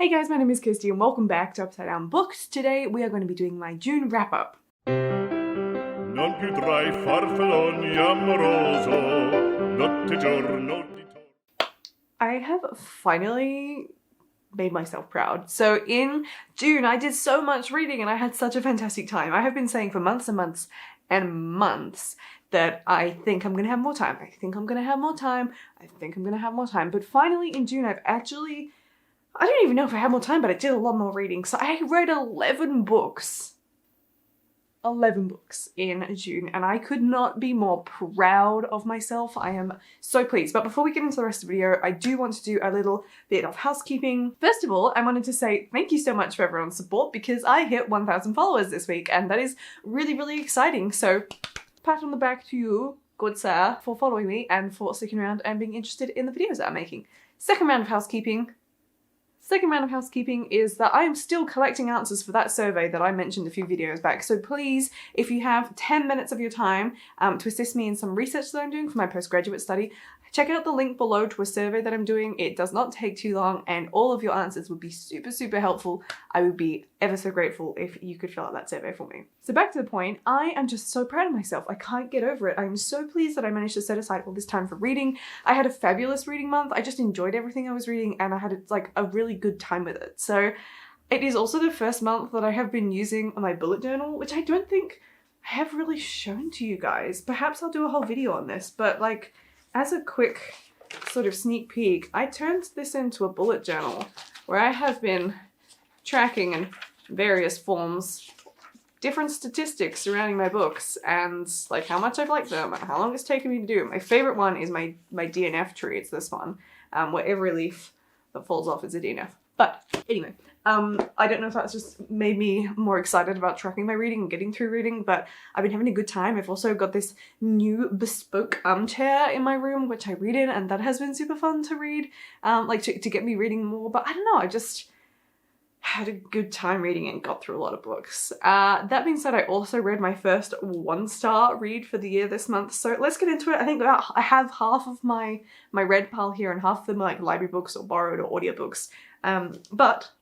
Hey guys, my name is Kirsty and welcome back to Upside Down Books. Today we are going to be doing my June wrap-up. Non più tra I farfalloni amoroso, notte giorno di I have finally made myself proud. So in June I did so much reading and I had such a fantastic time. I have been saying for months and months and months that I think I'm gonna have more time. I think I'm gonna have more time. I think I'm gonna have more time. But finally in June I've actually, I don't even know if I had more time, but I did a lot more reading. So I read 11 books. 11 books in June, and I could not be more proud of myself. I am so pleased. But before we get into the rest of the video, I do want to do a little bit of housekeeping. First of all, I wanted to say thank you so much for everyone's support because I hit 1,000 followers this week, and that is really, really exciting. So pat on the back to you, good sir, for following me and for sticking around and being interested in the videos that I'm making. Second round of housekeeping is that I am still collecting answers for that survey that I mentioned a few videos back. So please, if you have 10 minutes of your time to assist me in some research that I'm doing for my postgraduate study, check out the link below to a survey that I'm doing. It does not take too long and all of your answers would be super, super helpful. I would be ever so grateful if you could fill out that survey for me. So back to the point, I am just so proud of myself. I can't get over it. I'm so pleased that I managed to set aside all this time for reading. I had a fabulous reading month. I just enjoyed everything I was reading and I had like a really good time with it. So it is also the first month that I have been using my bullet journal, which I don't think I have really shown to you guys. Perhaps I'll do a whole video on this, but like as a quick sort of sneak peek, I turned this into a bullet journal where I have been tracking in various forms different statistics surrounding my books and like how much I've liked them and how long it's taken me to do. My favorite one is my DNF tree. It's this one, where every leaf that falls off is a DNF. But anyway, I don't know if that's just made me more excited about tracking my reading and getting through reading, but I've been having a good time. I've also got this new bespoke armchair in my room, which I read in, and that has been super fun to read, like to get me reading more. But I don't know, I just had a good time reading and got through a lot of books. That being said, I also read my first 1-star read for the year this month, so let's get into it. I think I have half of my read pile here and half of them are like library books or borrowed or audiobooks. But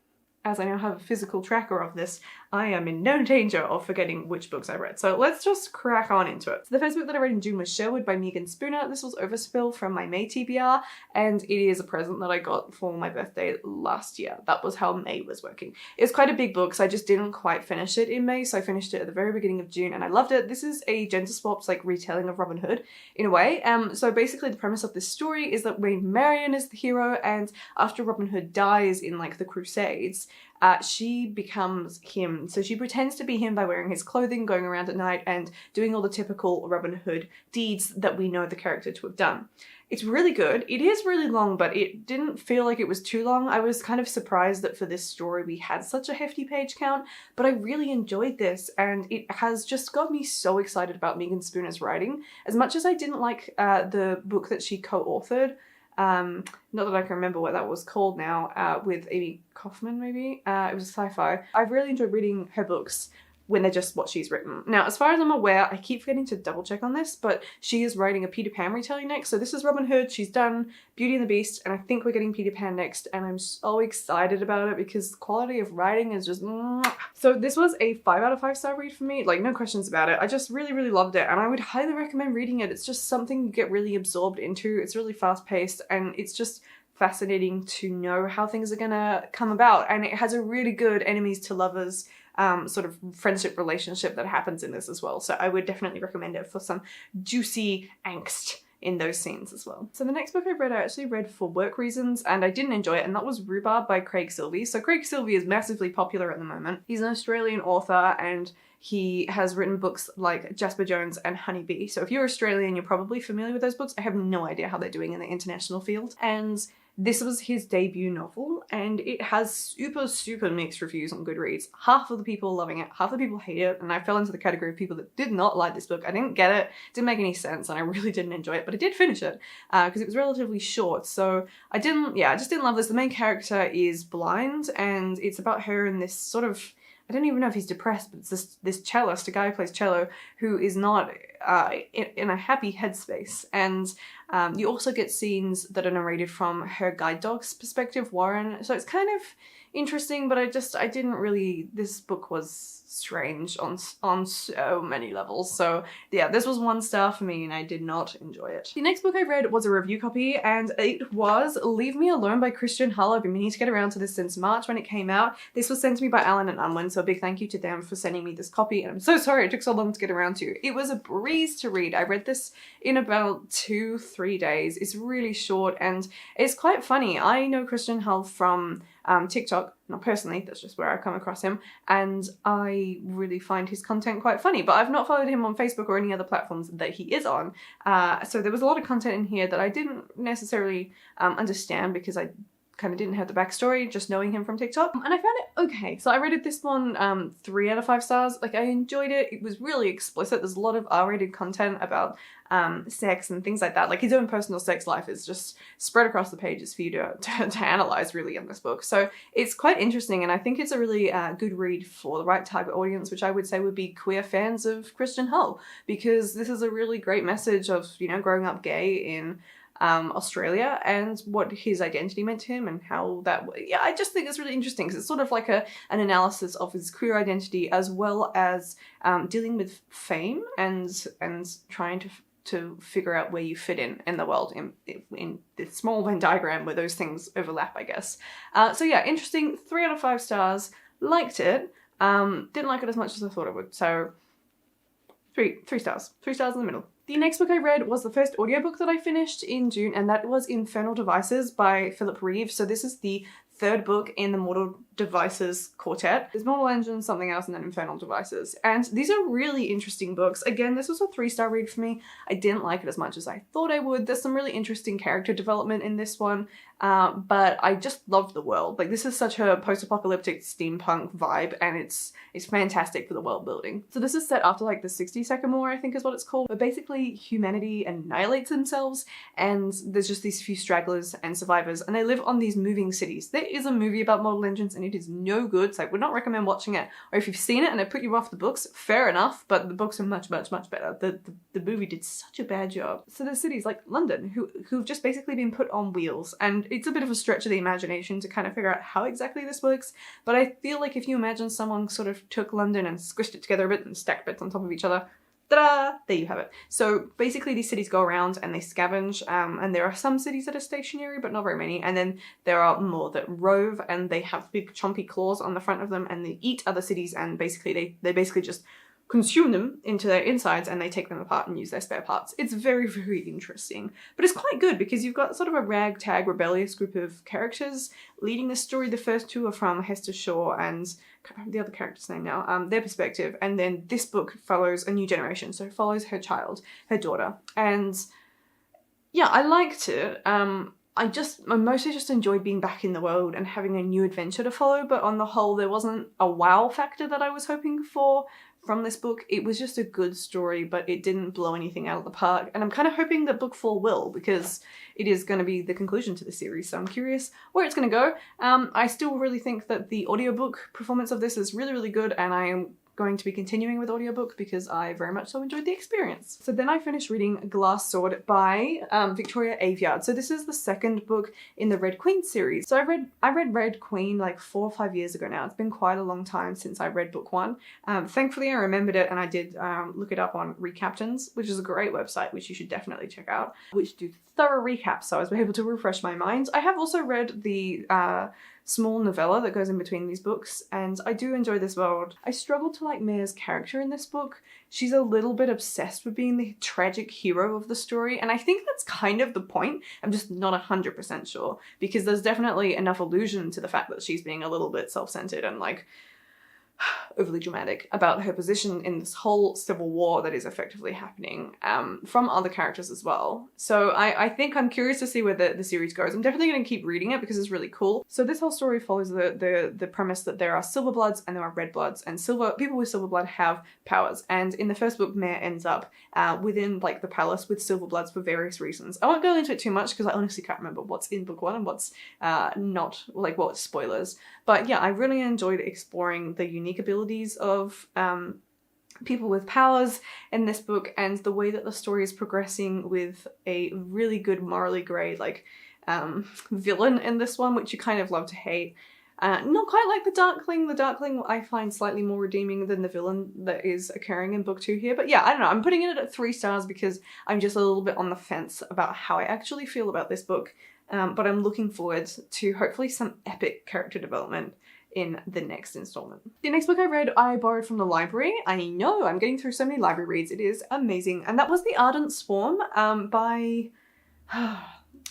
as I now have a physical tracker of this, I am in no danger of forgetting which books I read. So let's just crack on into it. So the first book that I read in June was Sherwood by Megan Spooner. This was Overspill from my May TBR, and it is a present that I got for my birthday last year. That was how May was working. It's quite a big book, so I just didn't quite finish it in May, so I finished it at the very beginning of June, and I loved it. This is a gender swapped like retelling of Robin Hood in a way. So basically the premise of this story is that Wayne Marion is the hero, and after Robin Hood dies in like the Crusades, she becomes him. So she pretends to be him by wearing his clothing, going around at night and doing all the typical Robin Hood deeds that we know the character to have done. It's really good. It is really long, but it didn't feel like it was too long. I was kind of surprised that for this story we had such a hefty page count, but I really enjoyed this and it has just got me so excited about Megan Spooner's writing. As much as I didn't like the book that she co-authored, not that I can remember what that was called now, with Amy Kaufman maybe. It was a sci-fi. I've really enjoyed reading her books when they're just what she's written. Now, as far as I'm aware, I keep forgetting to double check on this, but she is writing a Peter Pan retelling next. So this is Robin Hood, she's done Beauty and the Beast, and I think we're getting Peter Pan next, and I'm so excited about it because the quality of writing is just mwah. So this was a 5 out of 5 star read for me, like no questions about it. I just really, really loved it, and I would highly recommend reading it. It's just something you get really absorbed into. It's really fast paced, and it's just fascinating to know how things are gonna come about, and it has a really good enemies to lovers sort of friendship relationship that happens in this as well. So I would definitely recommend it for some juicy angst in those scenes as well. So the next book I actually read for work reasons and I didn't enjoy it, and that was Rhubarb by Craig Silvey. So Craig Silvey is massively popular at the moment. He's an Australian author and he has written books like Jasper Jones and Honeybee. So if you're Australian, you're probably familiar with those books. I have no idea how they're doing in the international field. And this was his debut novel, and it has super, super mixed reviews on Goodreads. Half of the people loving it, half the people hate it, and I fell into the category of people that did not like this book. I didn't get it, didn't make any sense, and I really didn't enjoy it, but I did finish it because it was relatively short. So I just didn't love this. The main character is blind, and it's about her in this sort of, I don't even know if he's depressed, but it's this cellist, a guy who plays cello, who is not in a happy headspace. And You also get scenes that are narrated from her guide dog's perspective, Warren. So it's kind of interesting, but I didn't really, this book was strange on so many levels. So yeah, this was one star for me and I did not enjoy it. The next book I read was a review copy and it was Leave Me Alone by Christian Hull. I've been meaning to get around to this since March when it came out. This was sent to me by Alan and Unwin, so a big thank you to them for sending me this copy, and I'm so sorry it took so long to get around to. It was a breeze to read. I read this in about 2-3 days. It's really short and it's quite funny. I know Christian Hull from TikTok, not personally, that's just where I come across him, and I really find his content quite funny, but I've not followed him on Facebook or any other platforms that he is on, so there was a lot of content in here that I didn't necessarily understand because I kind of didn't have the backstory, just knowing him from TikTok, and I found it okay. So I rated this one 3 out of 5 stars. Like, I enjoyed it. It was really explicit. There's a lot of R-rated content about sex and things like that. Like, his own personal sex life is just spread across the pages for you to analyze really in this book. So it's quite interesting, and I think it's a really good read for the right target audience, which I would say would be queer fans of Christian Hull, because this is a really great message of, you know, growing up gay in Australia and what his identity meant to him and how that, yeah, I just think it's really interesting because it's sort of like an analysis of his queer identity as well as dealing with fame and trying to figure out where you fit in the world in this small Venn diagram where those things overlap, I guess. So yeah, interesting. 3 out of 5 stars. Liked it. Didn't like it as much as I thought I would. So 3 stars. 3 stars in the middle. The next book I read was the first audiobook that I finished in June, and that was Infernal Devices by Philip Reeve. So this is the 3rd book in the Mortal Devices quartet. There's Mortal Engines, something else, and then Infernal Devices. And these are really interesting books. Again, this was a 3-star read for me. I didn't like it as much as I thought I would. There's some really interesting character development in this one, but I just loved the world. Like, this is such a post-apocalyptic steampunk vibe, and it's fantastic for the world building. So this is set after like the 60 Second War, I think is what it's called. But basically humanity annihilates themselves, and there's just these few stragglers and survivors, and they live on these moving cities. There is a movie about Mortal Engines, and it is no good, so I would not recommend watching it. Or if you've seen it and it put you off the books, fair enough, but the books are much, much, much better. The movie did such a bad job. So there's cities like London who've just basically been put on wheels, and it's a bit of a stretch of the imagination to kind of figure out how exactly this works, but I feel like if you imagine someone sort of took London and squished it together a bit and stacked bits on top of each other, ta-da! There you have it. So basically these cities go around and they scavenge, and there are some cities that are stationary, but not very many, and then there are more that rove, and they have big chompy claws on the front of them, and they eat other cities, and basically they basically just consume them into their insides, and they take them apart and use their spare parts. It's very, very interesting, but it's quite good because you've got sort of a ragtag rebellious group of characters leading this story. The first 2 are from Hester Shaw and the other character's name now, their perspective, and then this book follows a new generation, so it follows her child, her daughter, and yeah, I liked it. I mostly just enjoyed being back in the world and having a new adventure to follow, but on the whole there wasn't a wow factor that I was hoping for from this book. It was just a good story, but it didn't blow anything out of the park, and I'm kind of hoping that book 4 will, because it is going to be the conclusion to the series, so I'm curious where it's going to go. I still really think that the audiobook performance of this is really, really good, and I am going to be continuing with audiobook because I very much so enjoyed the experience. So then I finished reading Glass Sword by Victoria Aveyard. So this is the 2nd book in the Red Queen series. So I read Red Queen like 4 or 5 years ago now. It's been quite a long time since I read book 1. Thankfully I remembered it, and I did look it up on Recaptains, which is a great website which you should definitely check out, which do thorough recaps, so I was able to refresh my mind. I have also read the small novella that goes in between these books, and I do enjoy this world. I struggle to like Mare's character in this book. She's a little bit obsessed with being the tragic hero of the story, and I think that's kind of the point. I'm just not 100% sure, because there's definitely enough allusion to the fact that she's being a little bit self-centered and like overly dramatic about her position in this whole civil war that is effectively happening from other characters as well. So I think I'm curious to see where the series goes. I'm definitely going to keep reading it because it's really cool. So this whole story follows the premise that there are silver bloods and there are red bloods, and people with silver blood have powers. And in the first book, Mare ends up within like the palace with silver bloods for various reasons. I won't go into it too much because I honestly can't remember what's in book 1 and what's not, like what's spoilers. But yeah, I really enjoyed exploring the unique abilities of people with powers in this book, and the way that the story is progressing with a really good morally grey like villain in this one, which you kind of love to hate. Not quite like the Darkling. The Darkling I find slightly more redeeming than the villain that is occurring in book 2 here. But yeah, I don't know. I'm putting it at 3 stars because I'm just a little bit on the fence about how I actually feel about this book. But I'm looking forward to hopefully some epic character development in the next installment. The next book I read, I borrowed from the library. I know, I'm getting through so many library reads. It is amazing. And that was The Ardent Swarm by...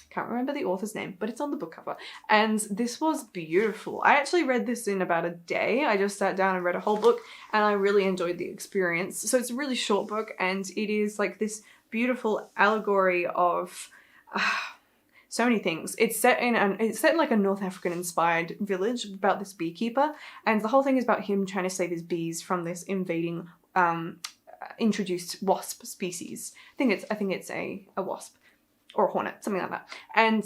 can't remember the author's name, but it's on the book cover. And this was beautiful. I actually read this in about a day. I just sat down and read a whole book, and I really enjoyed the experience. So it's a really short book, and it is like this beautiful allegory of so many things. It's set in like a North African inspired village about this beekeeper, and the whole thing is about him trying to save his bees from this invading introduced wasp species. I think it's a wasp. Or a hornet, something like that. And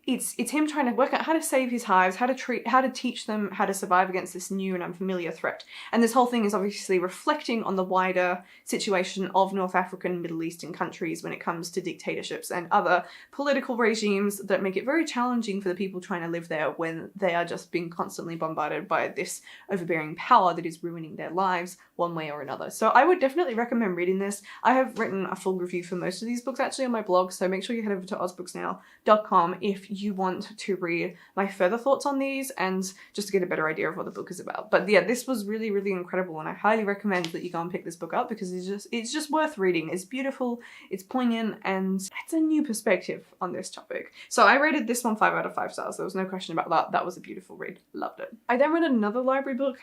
it's him trying to work out how to save his hives, how to teach them how to survive against this new and unfamiliar threat. And this whole thing is obviously reflecting on the wider situation of North African, Middle Eastern countries when it comes to dictatorships and other political regimes that make it very challenging for the people trying to live there when they are just being constantly bombarded by this overbearing power that is ruining their lives one way or another. So I would definitely recommend reading this. I have written a full review for most of these books actually on my blog, so make sure you head over to ozbooksnow.com if you want to read my further thoughts on these and just to get a better idea of what the book is about. But yeah, this was really, really incredible, and I highly recommend that you go and pick this book up because it's just worth reading. It's beautiful, it's poignant, and it's a new perspective on this topic. So I rated this one 5 out of 5 stars. There was no question about that. That was a beautiful read. Loved it. I then read another library book.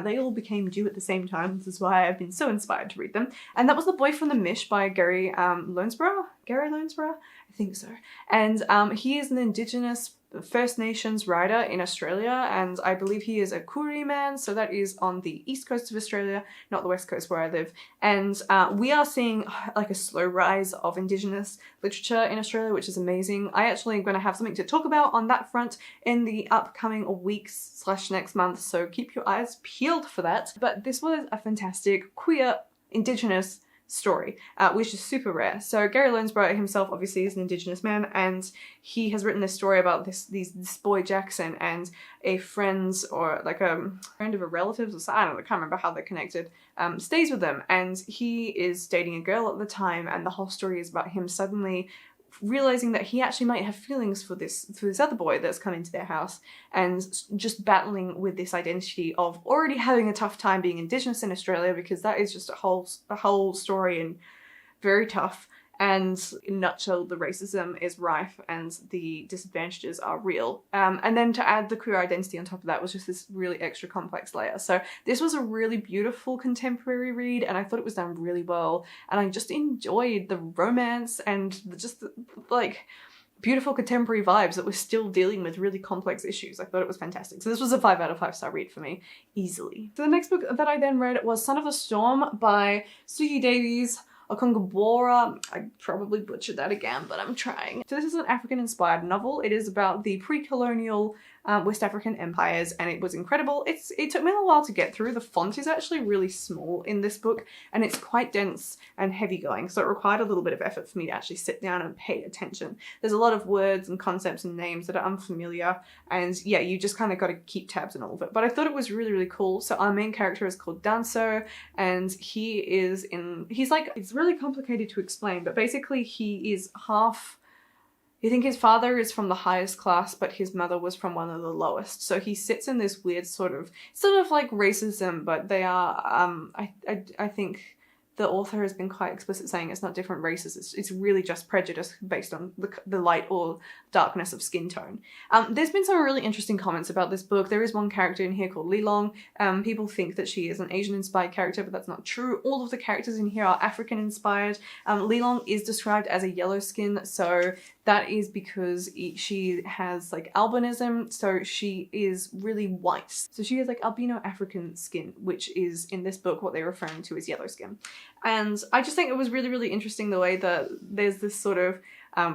They all became due at the same time. This is why I've been so inspired to read them. And that was The Boy from the Mish by Gary Lonesborough? Gary Lonesborough? I think so. And he is an Indigenous First Nations writer in Australia, and I believe he is a Koori man, so that is on the east coast of Australia, not the west coast where I live. And we are seeing like a slow rise of Indigenous literature in Australia, which is amazing. I actually am going to have something to talk about on that front in the upcoming weeks / next month, so keep your eyes peeled for that. But this was a fantastic queer Indigenous story, which is super rare. So Gary Lonesborough himself obviously is an Indigenous man, and he has written this story about this boy Jackson and a friend's, or like a friend of a relative, or I don't know, I can't remember how they're connected, stays with them, and he is dating a girl at the time, and the whole story is about him suddenly realizing that he actually might have feelings for this other boy that's come into their house, and just battling with this identity of already having a tough time being Indigenous in Australia, because that is just a whole story and very tough. And in a nutshell, the racism is rife and the disadvantages are real. And then to add the queer identity on top of that was just this really extra complex layer. So this was a really beautiful contemporary read, and I thought it was done really well. And I just enjoyed the romance and just like beautiful contemporary vibes that were still dealing with really complex issues. I thought it was fantastic. So this was a 5 out of 5 star read for me, easily. So the next book that I then read was Son of the Storm by Sugi Davies Okungabora. I probably butchered that again, but I'm trying. So this is an African-inspired novel. It is about the pre-colonial West African empires, and it was incredible. It took me a while to get through. The font is actually really small in this book, and it's quite dense and heavy going, so it required a little bit of effort for me to actually sit down and pay attention. There's a lot of words and concepts and names that are unfamiliar, and yeah, you just kind of got to keep tabs on all of it. But I thought it was really, really cool. So our main character is called Danso, and he's like, it's really complicated to explain, but basically he is half, you think his father is from the highest class, but his mother was from one of the lowest. So he sits in this weird sort of like racism, but they are, I think the author has been quite explicit saying it's not different races, it's really just prejudice based on the light or darkness of skin tone. There's been some really interesting comments about this book. There is one character in here called Lilong. People think that she is an Asian-inspired character, but that's not true. All of the characters in here are African-inspired. Lilong is described as a yellow skin, so that is because she has like albinism, so she is really white. So she has like albino African skin, which is in this book what they're referring to as yellow skin. And I just think it was really, really interesting the way that there's this sort of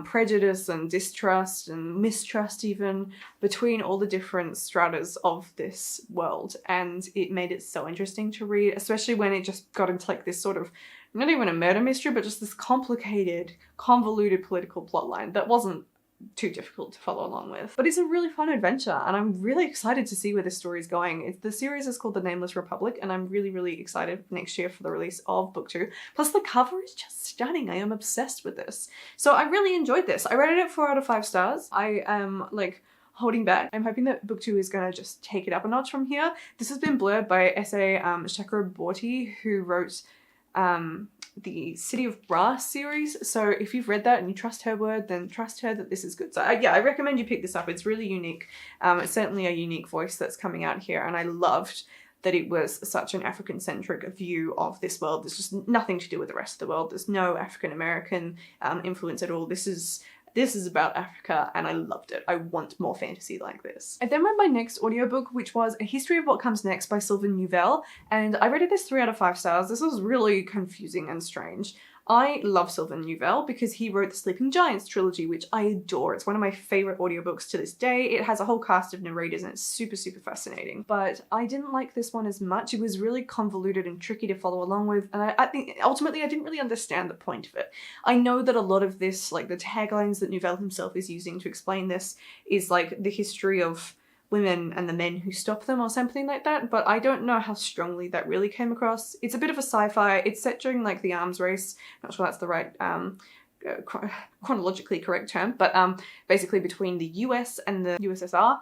prejudice and distrust and mistrust even between all the different stratas of this world. And it made it so interesting to read, especially when it just got into like this sort of, not even a murder mystery, but just this complicated, convoluted political plotline that wasn't too difficult to follow along with. But it's a really fun adventure, and I'm really excited to see where this story is going. The series is called The Nameless Republic, and I'm really, really excited next year for the release of book 2. Plus the cover is just stunning. I am obsessed with this. So I really enjoyed this. I rated it 4 out of 5 stars. I am like holding back. I'm hoping that book 2 is going to just take it up a notch from here. This has been blurred by S.A. Chakraborty, who wrote the City of Brass series. So if you've read that and you trust her word, then trust her that this is good. So yeah, I recommend you pick this up. It's really unique. It's certainly a unique voice that's coming out here, and I loved that it was such an African-centric view of this world. There's just nothing to do with the rest of the world. There's no African-American influence at all. This is about Africa, and I loved it. I want more fantasy like this. I then read my next audiobook, which was A History of What Comes Next by Sylvain Neuvel, and I rated this 3 out of 5 stars. This was really confusing and strange. I love Sylvain Neuvel because he wrote the Sleeping Giants trilogy, which I adore. It's one of my favorite audiobooks to this day. It has a whole cast of narrators and it's super, super fascinating. But I didn't like this one as much. It was really convoluted and tricky to follow along with, and I think ultimately I didn't really understand the point of it. I know that a lot of this, like the taglines that Neuvel himself is using to explain this, is like the history of women and the men who stop them or something like that, but I don't know how strongly that really came across. It's a bit of a sci-fi. It's set during like the arms race. Not sure that's the right chronologically correct term, but basically between the US and the USSR,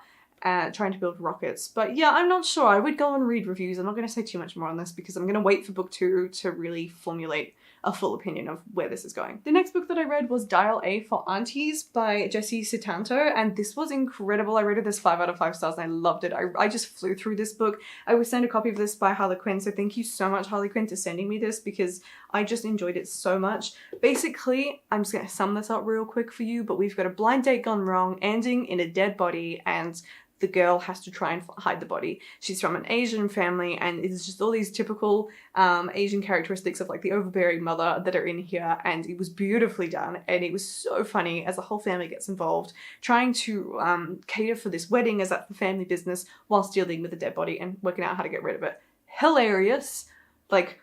trying to build rockets. But yeah, I'm not sure. I would go and read reviews. I'm not going to say too much more on this because I'm going to wait for book 2 to really formulate a full opinion of where this is going. The next book that I read was Dial A for Aunties by Jessie Sutanto, and this was incredible. I rated this 5 out of 5 stars and I loved it. I just flew through this book. I was sent a copy of this by Harlequin, so thank you so much, Harlequin, for sending me this because I just enjoyed it so much. Basically, I'm just going to sum this up real quick for you, but we've got a blind date gone wrong, ending in a dead body, and the girl has to try and hide the body. She's from an Asian family, and it's just all these typical Asian characteristics of like the overbearing mother that are in here, and it was beautifully done, and it was so funny as the whole family gets involved, trying to cater for this wedding as that's the family business whilst dealing with the dead body and working out how to get rid of it. Hilarious. Like,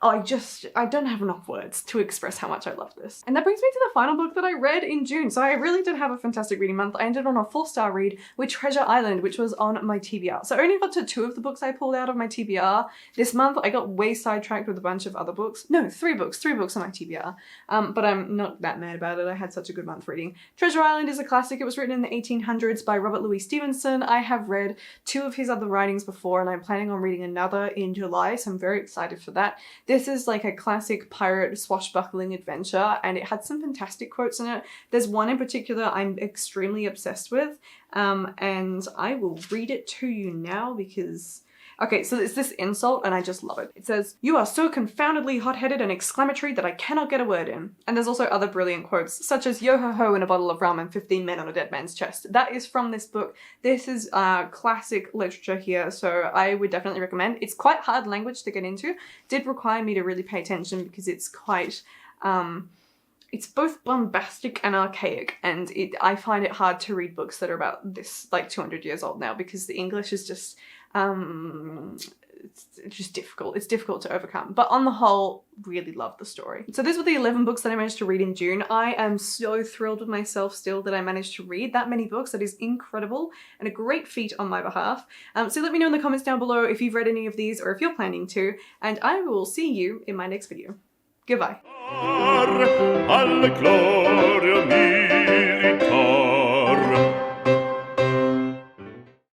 I don't have enough words to express how much I love this. And that brings me to the final book that I read in June. So I really did have a fantastic reading month. I ended on a 4-star read with Treasure Island, which was on my TBR. So I only got to 2 of the books I pulled out of my TBR. This month I got way sidetracked with a bunch of other books. No, 3 books on my TBR. But I'm not that mad about it. I had such a good month reading. Treasure Island is a classic. It was written in the 1800s by Robert Louis Stevenson. I have read 2 of his other writings before, and I'm planning on reading another in July, so I'm very excited for that. This is like a classic pirate swashbuckling adventure, and it had some fantastic quotes in it. There's one in particular I'm extremely obsessed with, and I will read it to you now because... Okay, so it's this insult and I just love it. It says, "You are so confoundedly hot-headed and exclamatory that I cannot get a word in." And there's also other brilliant quotes, such as "Yo-ho-ho in a bottle of rum and 15 men on a dead man's chest." That is from this book. This is classic literature here, so I would definitely recommend. It's quite hard language to get into. It did require me to really pay attention because it's quite... it's both bombastic and archaic, and I find it hard to read books that are about this, like 200 years old now, because the English is just... it's just difficult. It's difficult to overcome. But on the whole, really love the story. So these were the 11 books that I managed to read in June. I am so thrilled with myself still that I managed to read that many books. That is incredible and a great feat on my behalf. So let me know in the comments down below if you've read any of these or if you're planning to, and I will see you in my next video. Goodbye. Alle gloria militare